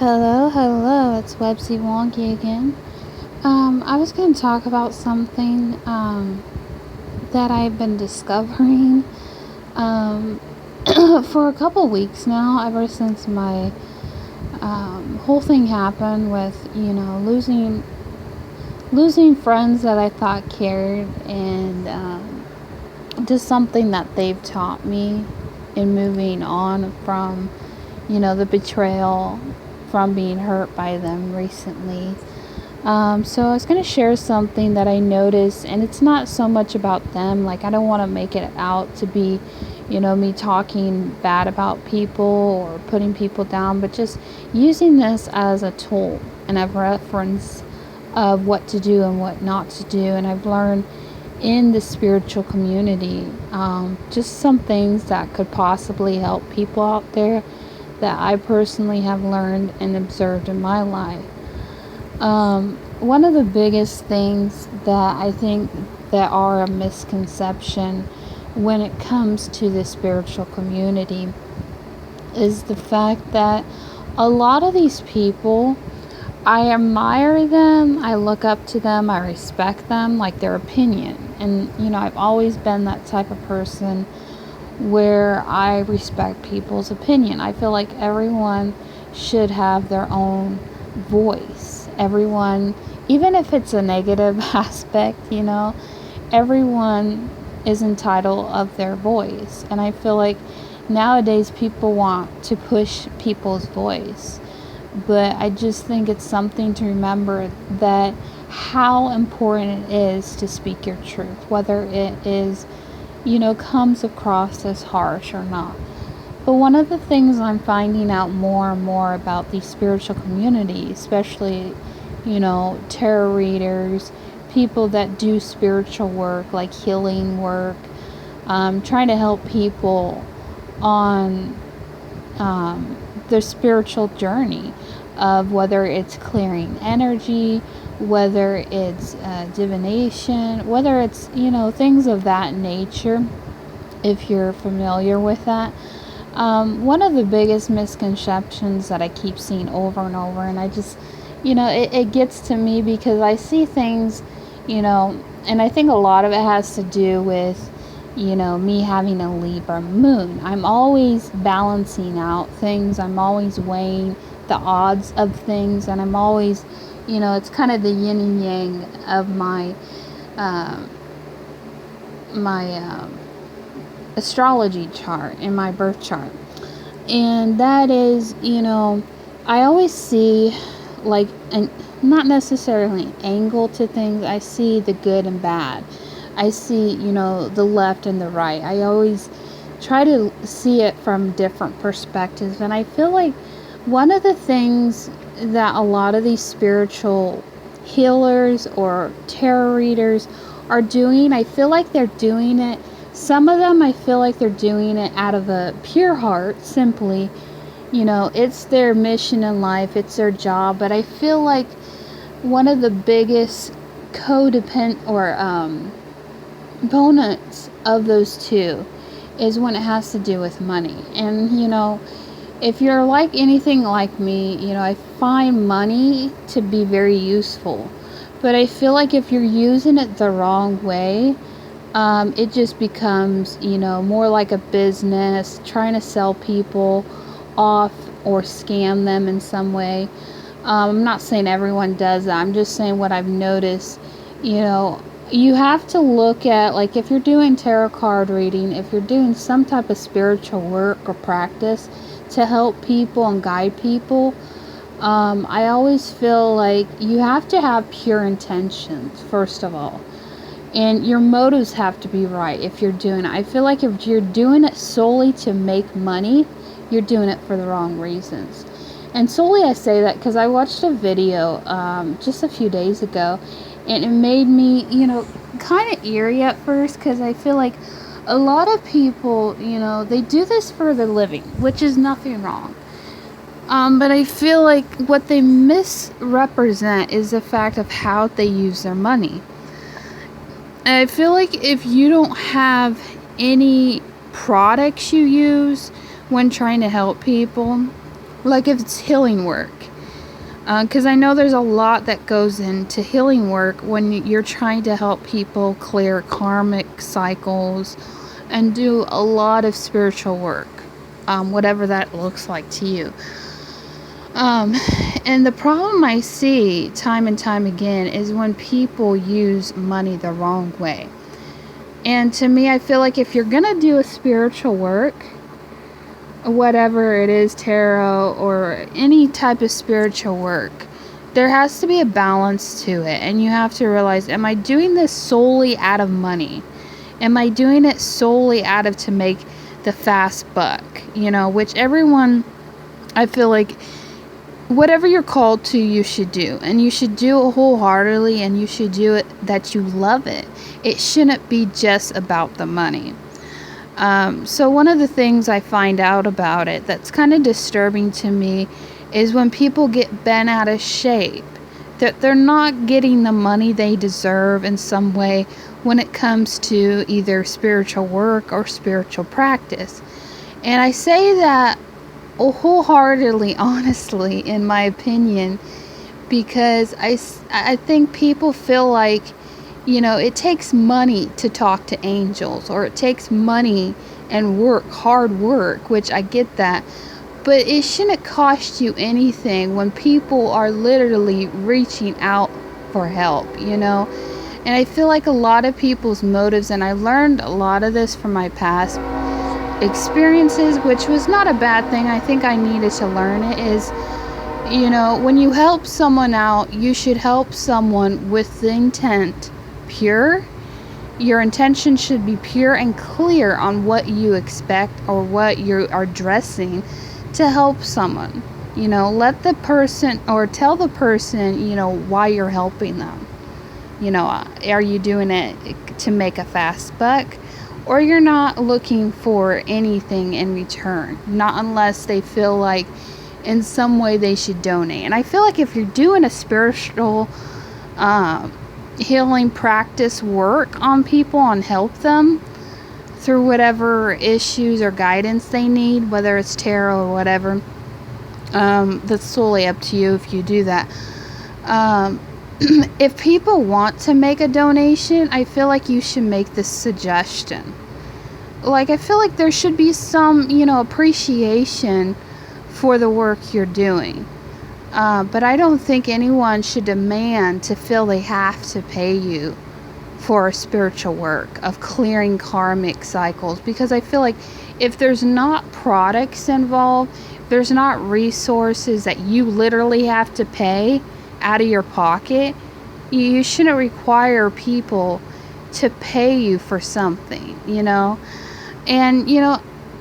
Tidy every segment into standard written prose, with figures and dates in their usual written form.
Hello, hello, it's Websy Wonky again. I was going to talk about something that I've been discovering um, for a couple weeks now, ever since my whole thing happened with, losing friends that I thought cared, and just something that they've taught me in moving on from, the betrayal from being hurt by them recently. So I was going to share something that I noticed, and it's not so much about them. Like, I don't want to make it out to be, me talking bad about people or putting people down, but just using this as a tool and a reference of what to do and what not to do. And I've learned in the spiritual community, just some things that could possibly help people out there that I personally have learned and observed in my life. One of the biggest things that I think that are a misconception when it comes to the spiritual community is the fact that a lot of these people, I admire them, I look up to them, I respect them, like their opinion. And, I've always been that type of person where I respect people's opinion. I feel like everyone should have their own voice. Everyone, even if it's a negative aspect, everyone is entitled of their voice. And I feel like nowadays people want to push people's voice. But I just think it's something to remember that how important it is to speak your truth, whether it is, comes across as harsh or not. But one of the things I'm finding out more and more about the spiritual community, especially, tarot readers, people that do spiritual work, like healing work, trying to help people on their spiritual journey of whether it's clearing energy, whether it's divination, whether it's, things of that nature, if you're familiar with that. One of the biggest misconceptions that I keep seeing over and over, and I just, it gets to me because I see things, and I think a lot of it has to do with, me having a Libra moon. I'm always balancing out things. I'm always weighing the odds of things, and I'm always, it's kind of the yin and yang of my astrology chart in my birth chart. And that is, I always see like not necessarily an angle to things. I see the good and bad. I see, the left and the right. I always try to see it from different perspectives. And I feel like one of the things that a lot of these spiritual healers or tarot readers are doing, I feel like they're doing it. Some of them, I feel like they're doing it out of a pure heart, simply. It's their mission in life, it's their job. But I feel like one of the biggest codependent or components of those two is when it has to do with money. And, if you're like anything like me, I find money to be very useful. But I feel like if you're using it the wrong way, it just becomes, more like a business, trying to sell people off or scam them in some way. I'm not saying everyone does that. I'm just saying what I've noticed. You have to look at, like, if you're doing tarot card reading, if you're doing some type of spiritual work or practice to help people and guide people, I always feel like you have to have pure intentions, first of all. And your motives have to be right if you're doing it. I feel like if you're doing it solely to make money, you're doing it for the wrong reasons. And solely I say that because I watched a video just a few days ago, and it made me, kind of eerie at first, because I feel like a lot of people, they do this for their living, which is nothing wrong. But I feel like what they misrepresent is the fact of how they use their money. And I feel like if you don't have any products you use when trying to help people, like if it's healing work, Because I know there's a lot that goes into healing work when you're trying to help people clear karmic cycles and do a lot of spiritual work, whatever that looks like to you. Um, and the problem I see time and time again is when people use money the wrong way. And to me, I feel like if you're going to do a spiritual work, whatever it is, tarot or any type of spiritual work, there has to be a balance to it. And you have to realize, am I doing this solely out of money? Am I doing it solely out of to make the fast buck? Which everyone, I feel like, whatever you're called to, you should do. And you should do it wholeheartedly, and you should do it that you love it. It shouldn't be just about the money. So one of the things I find out about it that's kind of disturbing to me is when people get bent out of shape, that they're not getting the money they deserve in some way when it comes to either spiritual work or spiritual practice. And I say that wholeheartedly, honestly, in my opinion, because I think people feel like, it takes money to talk to angels, or it takes money and hard work, which I get that. But it shouldn't cost you anything when people are literally reaching out for help, And I feel like a lot of people's motives, and I learned a lot of this from my past experiences, which was not a bad thing. I think I needed to learn it, is, when you help someone out, you should help someone with the intent pure. Your intention should be pure and clear on what you expect or what you are addressing to help someone. Let the person, or tell the person, why you're helping them. Are you doing it to make a fast buck? Or you're not looking for anything in return, not unless they feel like in some way they should donate. And I feel like if you're doing a spiritual healing practice work on people and help them through whatever issues or guidance they need, whether it's tarot or whatever, that's solely up to you if you do that. If people want to make a donation, I feel like you should make this suggestion. Like, I feel like there should be some, appreciation for the work you're doing. But I don't think anyone should demand to feel they have to pay you for spiritual work of clearing karmic cycles. Because I feel like if there's not products involved, there's not resources that you literally have to pay out of your pocket, you shouldn't require people to pay you for something, And,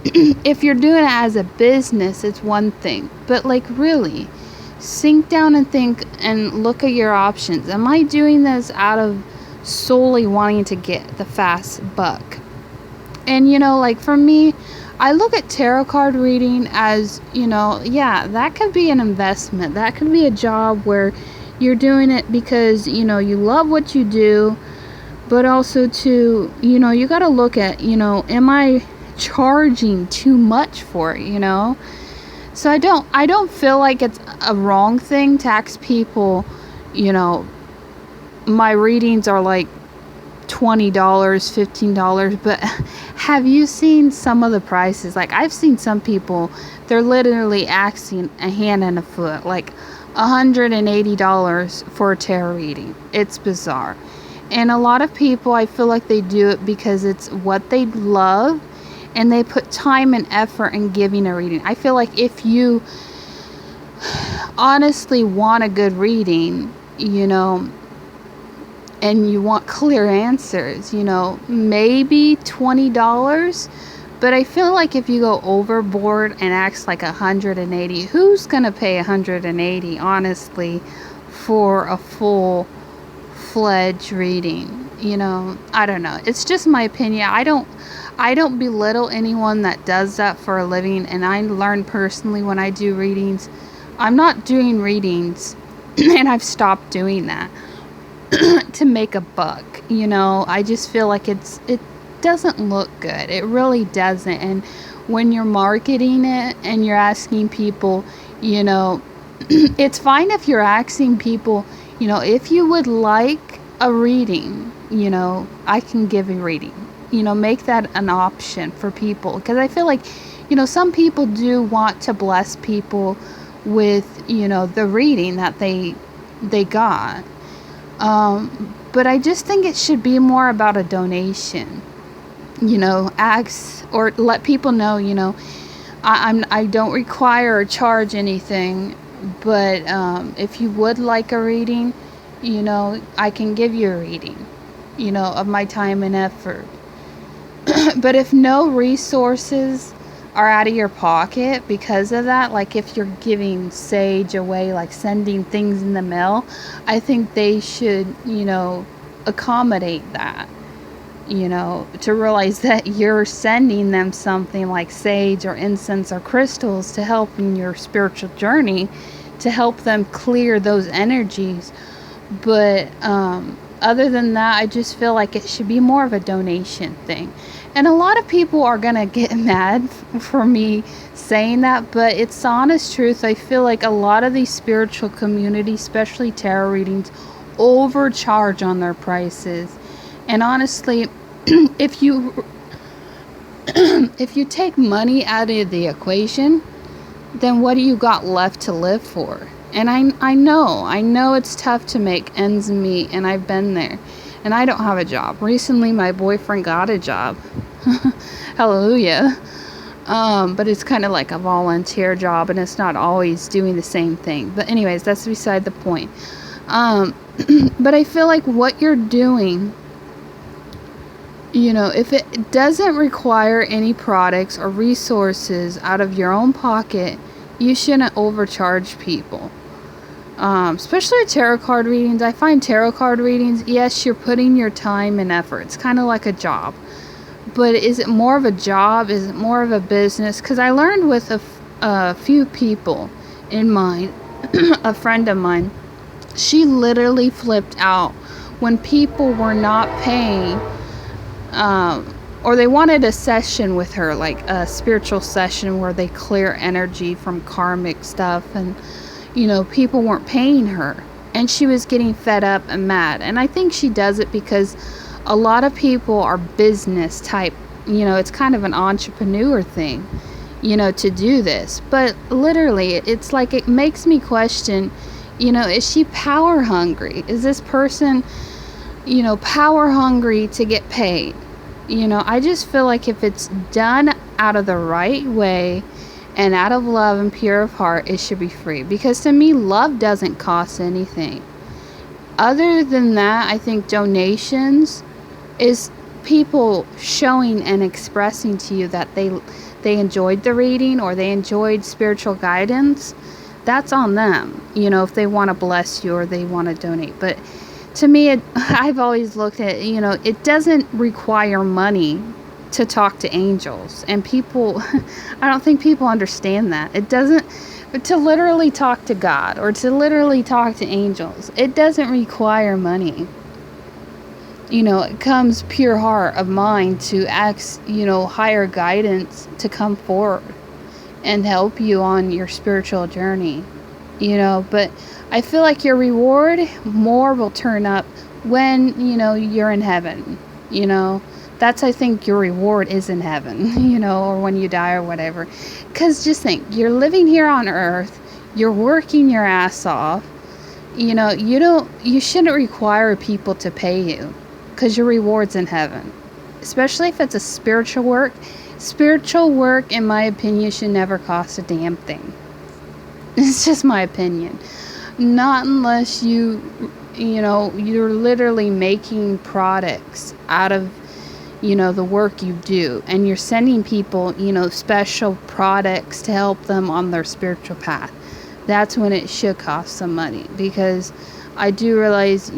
if you're doing it as a business, it's one thing. But, like, really, sink down and think and look at your options. Am I doing this out of solely wanting to get the fast buck? And, like, for me, I look at tarot card reading as, that could be an investment. That could be a job where you're doing it because, you love what you do, but also to, you got to look at, am I charging too much for it, So I don't feel like it's a wrong thing to ask people, my readings are like $20, $15, but have you seen some of the prices? Like, I've seen some people, they're literally asking a hand and a foot, like $180 for a tarot reading. It's bizarre. And a lot of people, I feel like they do it because it's what they love, and they put time and effort in giving a reading. I feel like if you honestly want a good reading, and you want clear answers, maybe $20. But I feel like if you go overboard and ask like $180, who's going to pay $180, honestly, for a full-fledged reading? I don't know. It's just my opinion. I don't belittle anyone that does that for a living. And I learned personally when I do readings, I'm not doing readings, and I've stopped doing that to make a buck. I just feel like it doesn't look good. It really doesn't. And when you're marketing it and you're asking people, It's fine if you're asking people, if you would like a reading, I can give a reading. Make that an option for people, because I feel like, some people do want to bless people with, the reading that they got. But I just think it should be more about a donation. Ask or let people know, I don't require or charge anything, but if you would like a reading, I can give you a reading, of my time and effort. But if no resources are out of your pocket because of that, like if you're giving sage away, like sending things in the mail, I think they should, accommodate that, to realize that you're sending them something like sage or incense or crystals to help in your spiritual journey, to help them clear those energies. But other than that, I just feel like it should be more of a donation thing. And a lot of people are going to get mad for me saying that, but it's the honest truth. I feel like a lot of these spiritual communities, especially tarot readings, overcharge on their prices. And honestly, if you take money out of the equation, then what do you got left to live for? And I know it's tough to make ends meet, and I've been there. And I don't have a job. Recently, my boyfriend got a job. Hallelujah. But it's kind of like a volunteer job, and it's not always doing the same thing. But anyways, that's beside the point. But I feel like what you're doing, if it doesn't require any products or resources out of your own pocket, you shouldn't overcharge people. Especially tarot card readings. I find tarot card readings, yes, you're putting your time and effort. It's kind of like a job. But is it more of a job? Is it more of a business? Because I learned with a few people in mine, a friend of mine, she literally flipped out when people were not paying, or they wanted a session with her, like a spiritual session where they clear energy from karmic stuff, and people weren't paying her, and she was getting fed up and mad. And I think she does it because a lot of people are business type, it's kind of an entrepreneur thing, to do this. But literally, it's like, it makes me question, is she power hungry? Is this person, power hungry to get paid? I just feel like if it's done out of the right way and out of love and pure of heart, it should be free. Because to me, love doesn't cost anything. Other than that, I think donations is people showing and expressing to you that they enjoyed the reading or they enjoyed spiritual guidance. That's on them, if they want to bless you or they want to donate. But to me, I've always looked at, it doesn't require money to talk to angels. And people, I don't think people understand that. It doesn't, to literally talk to God or to literally talk to angels, it doesn't require money. It comes pure heart of mind to ask, higher guidance to come forward and help you on your spiritual journey. But I feel like your reward more will turn up when, you're in heaven. That's, I think, your reward is in heaven, or when you die or whatever. Because just think, you're living here on earth, you're working your ass off, you shouldn't require people to pay you, because your reward's in heaven. Especially if it's a spiritual work. Spiritual work, in my opinion, should never cost a damn thing. It's just my opinion. Not unless you're literally making products out of, the work you do. And you're sending people, special products to help them on their spiritual path. That's when it should cost some money. Because I do realize,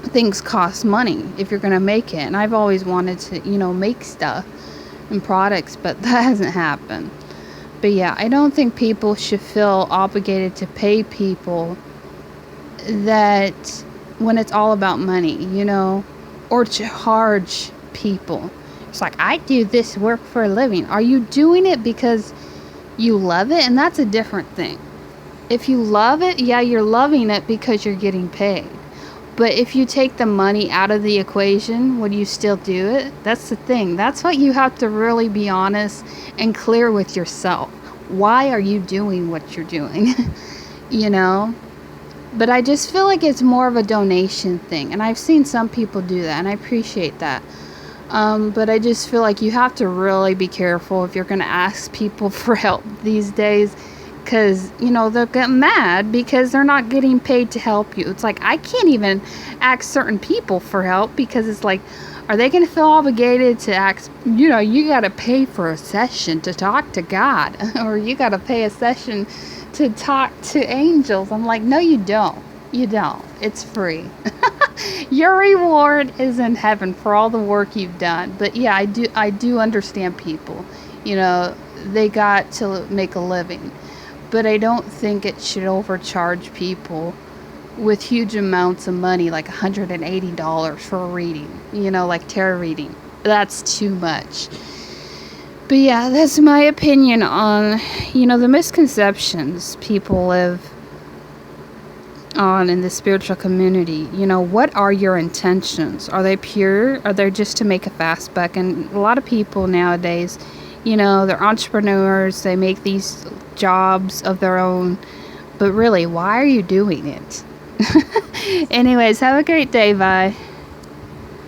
things cost money if you're going to make it. And I've always wanted to, make stuff and products, but that hasn't happened. But yeah, I don't think people should feel obligated to pay people that when it's all about money, or charge people. It's like, I do this work for a living. Are you doing it because you love it? And that's a different thing. If you love it, yeah, you're loving it because you're getting paid. But if you take the money out of the equation, would you still do it? That's the thing. That's what you have to really be honest and clear with yourself. Why are you doing what you're doing? you know? But I just feel like it's more of a donation thing. And I've seen some people do that, and I appreciate that. But I just feel like you have to really be careful if you're going to ask people for help these days. Because, they'll get mad because they're not getting paid to help you. It's like, I can't even ask certain people for help because it's like, are they going to feel obligated to ask, you got to pay for a session to talk to God, or you got to pay a session to talk to angels. I'm like, no, you don't. You don't. It's free. Your reward is in heaven for all the work you've done. But yeah, I do understand people. They got to make a living. But I don't think it should overcharge people with huge amounts of money, like $180 for a reading, like tarot reading. That's too much. But yeah, that's my opinion on, the misconceptions people live on in the spiritual community. What are your intentions? Are they pure? Are they just to make a fast buck? And a lot of people nowadays, they're entrepreneurs. They make these jobs of their own. But really, why are you doing it? Anyways, have a great day. Bye.